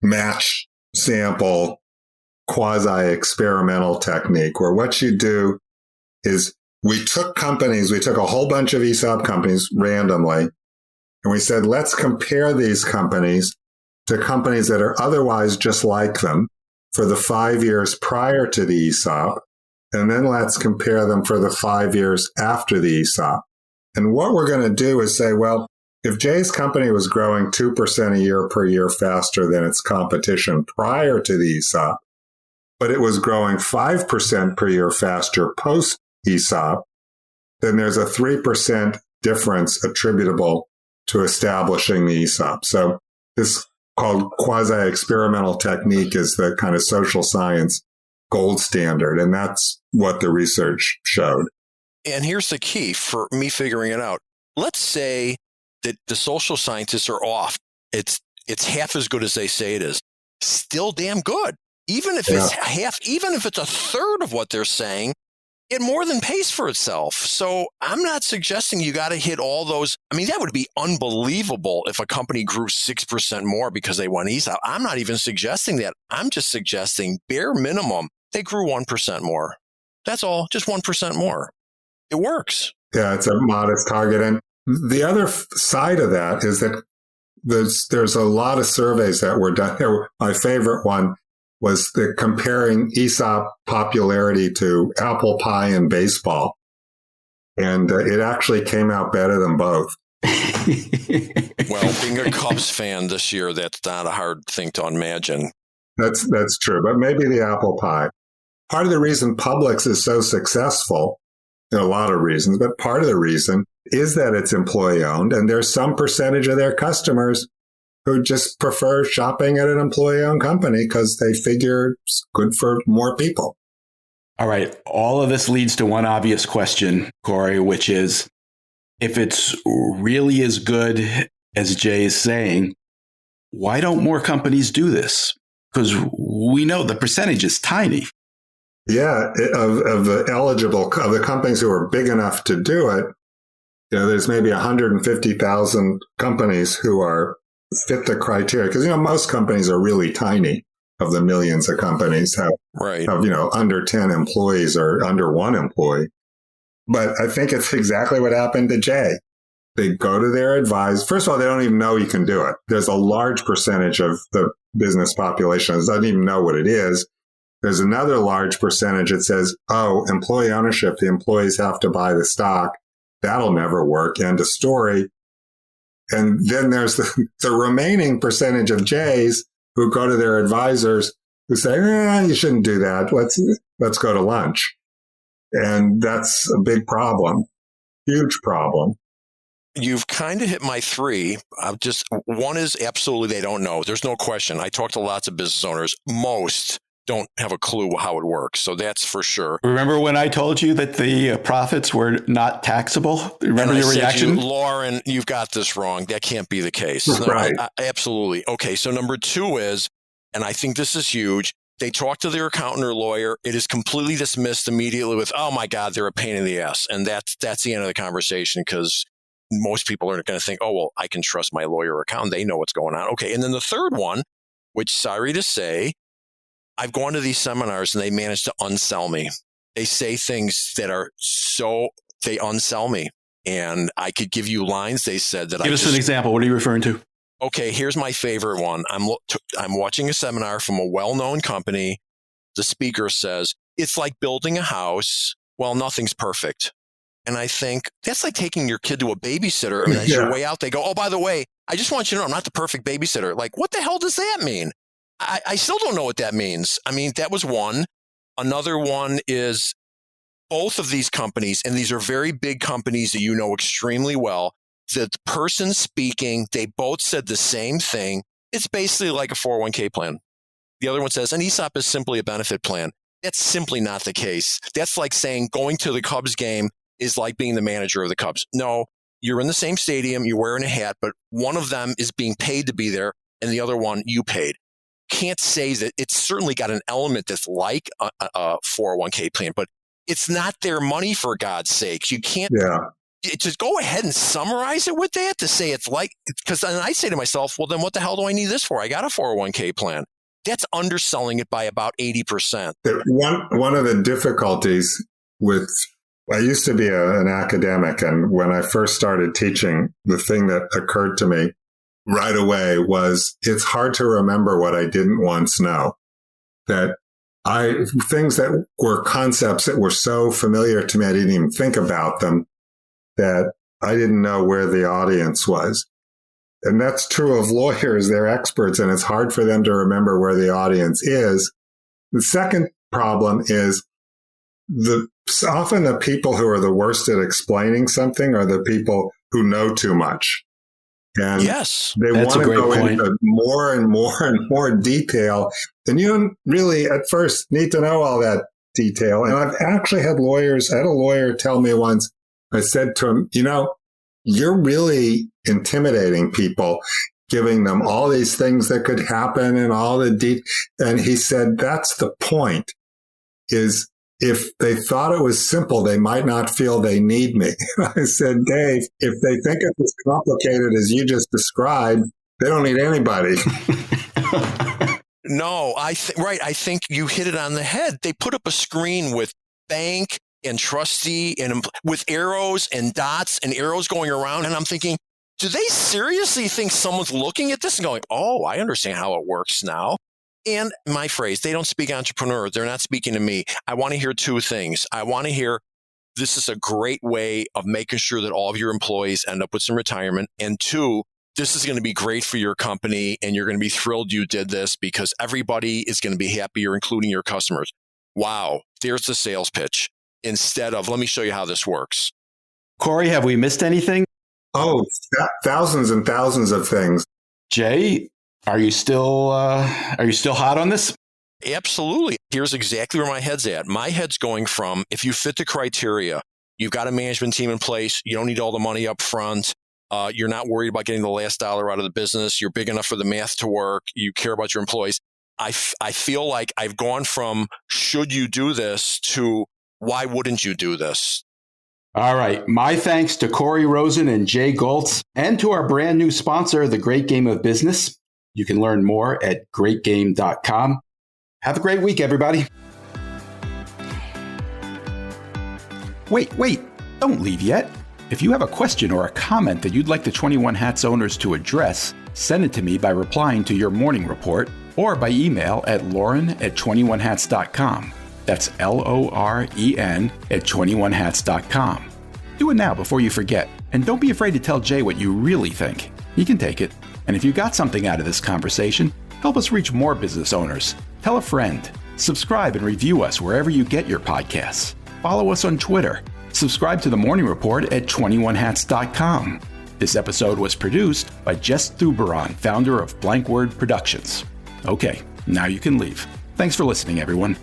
[SPEAKER 3] match sample quasi-experimental technique where what you do is we took a whole bunch of ESOP companies randomly, and we said, let's compare these companies to companies that are otherwise just like them for the 5 years prior to the ESOP. And then let's compare them for the 5 years after the ESOP. And what we're going to do is say, well, if Jay's company was growing 2% a year per year faster than its competition prior to the ESOP, but it was growing 5% per year faster post ESOP, then there's a 3% difference attributable to establishing the ESOP. So this called quasi-experimental technique is the kind of social science gold standard. And that's what the research showed.
[SPEAKER 2] And here's the key for me figuring it out. Let's say that the social scientists are off. It's half as good as they say it is. Still damn good. Even if it's half, even if it's a third of what they're saying, it more than pays for itself. So I'm not suggesting you got to hit all those. I mean, that would be unbelievable if a company grew 6% more because they won ESOP. I'm not even suggesting that. I'm just suggesting bare minimum, they grew 1% more. That's all, just 1% more. It works.
[SPEAKER 3] Yeah, it's a modest target. And the other side of that is that there's a lot of surveys that were done. My favorite one was comparing ESOP popularity to apple pie and baseball. And it actually came out better than both.
[SPEAKER 2] Well, being a Cubs fan this year, that's not a hard thing to imagine.
[SPEAKER 3] That's true. But maybe the apple pie. Part of the reason Publix is so successful, there are a lot of reasons, but part of the reason is that it's employee owned. And there's some percentage of their customers who just prefer shopping at an employee-owned company because they figure it's good for more people.
[SPEAKER 1] All right. All of this leads to one obvious question, Corey, which is, if it's really as good as Jay is saying, why don't more companies do this? Because we know the percentage is tiny.
[SPEAKER 3] Yeah, of the companies who are big enough to do it, there's maybe 150,000 companies who fit the criteria, because most companies are really tiny. Of the millions of companies have under 10 employees or under 1 employee. But I think it's exactly what happened to Jay. They go to their advisor. First of all, they don't even know you can do it. There's a large percentage of the business population that doesn't even know what it is. There's another large percentage that says, oh, employee ownership, the employees have to buy the stock. That'll never work. End of story. And then there's the remaining percentage of Jays who go to their advisors who say, you shouldn't do that. Let's go to lunch. And that's a big problem, huge problem.
[SPEAKER 2] You've kind of hit my 3. One is absolutely they don't know. There's no question. I talk to lots of business owners. Most don't have a clue how it works. So that's for sure.
[SPEAKER 1] Remember when I told you that the profits were not taxable? Remember your reaction?
[SPEAKER 2] Lauren, you've got this wrong. That can't be the case.
[SPEAKER 3] Right.
[SPEAKER 2] No, absolutely. Okay. So number 2 is, and I think this is huge, they talk to their accountant or lawyer. It is completely dismissed immediately with, oh my God, they're a pain in the ass. And that's the end of the conversation, because most people are going to think, oh, well, I can trust my lawyer or accountant. They know what's going on. Okay. And then the third one, which, sorry to say, I've gone to these seminars and they manage to unsell me. They say things that are they unsell me. And I could give you lines they said that
[SPEAKER 1] Give us an example. What are you referring to?
[SPEAKER 2] Okay, here's my favorite one. I'm watching a seminar from a well-known company. The speaker says, it's like building a house. Well, nothing's perfect. And I think that's like taking your kid to a babysitter. And as you're way out, they go, oh, by the way, I just want you to know I'm not the perfect babysitter. Like, what the hell does that mean? I still don't know what that means. I mean, that was one. Another one is both of these companies, and these are very big companies that you know extremely well, the person speaking, they both said the same thing. It's basically like a 401k plan. The other one says an ESOP is simply a benefit plan. That's simply not the case. That's like saying going to the Cubs game is like being the manager of the Cubs. No, you're in the same stadium, you're wearing a hat, but one of them is being paid to be there, and the other one you paid. Can't say that it's certainly got an element that's like a 401k plan, but it's not their money, for God's sake. You can't just go ahead and summarize it with that to say it's like, because then I say to myself, well, then what the hell do I need this for? I got a 401k plan. That's underselling it by about 80%.
[SPEAKER 3] One of the difficulties with, I used to be an academic, and when I first started teaching, the thing that occurred to me right away was it's hard to remember what I didn't once know. That things that were concepts that were so familiar to me, I didn't even think about them, that I didn't know where the audience was. And that's true of lawyers. They're experts, and it's hard for them to remember where the audience is. The second problem is often the people who are the worst at explaining something are the people who know too much. And they want to go into more and more and more detail. And you don't really at first need to know all that detail. And I've actually had I had a lawyer tell me once, I said to him, you're really intimidating people, giving them all these things that could happen and all the and he said, that's the point, is if they thought it was simple, they might not feel they need me. I said, Dave, if they think it's as complicated as you just described, they don't need anybody.
[SPEAKER 2] No, I think you hit it on the head. They put up a screen with bank and trustee and with arrows and dots and arrows going around. And I'm thinking, do they seriously think someone's looking at this and going, oh, I understand how it works now? And my phrase, they don't speak entrepreneur. They're not speaking to me. I want to hear two things. I want to hear this is a great way of making sure that all of your employees end up with some retirement. And two, this is going to be great for your company and you're going to be thrilled you did this because everybody is going to be happier, including your customers. Wow, there's the sales pitch instead of, let me show you how this works.
[SPEAKER 1] Corey, have we missed anything?
[SPEAKER 3] Oh, thousands and thousands of things.
[SPEAKER 1] Jay, are you still hot on this?
[SPEAKER 2] Absolutely. Here's exactly where my head's at. My head's going from, if you fit the criteria, you've got a management team in place, you don't need all the money up front, you're not worried about getting the last dollar out of the business, you're big enough for the math to work, you care about your employees. I feel like I've gone from, should you do this, to why wouldn't you do this?
[SPEAKER 1] All right. My thanks to Corey Rosen and Jay Goltz and to our brand new sponsor, The Great Game of Business. You can learn more at greatgame.com. Have a great week, everybody. Wait, don't leave yet. If you have a question or a comment that you'd like the 21 Hats owners to address, send it to me by replying to your morning report or by email at lauren@21hats.com. That's LOREN@21hats.com. Do it now before you forget. And don't be afraid to tell Jay what you really think. He can take it. And if you got something out of this conversation, help us reach more business owners. Tell a friend. Subscribe and review us wherever you get your podcasts. Follow us on Twitter. Subscribe to the Morning Report at 21hats.com. This episode was produced by Jess Thuberon, founder of Blank Word Productions. Okay, now you can leave. Thanks for listening, everyone.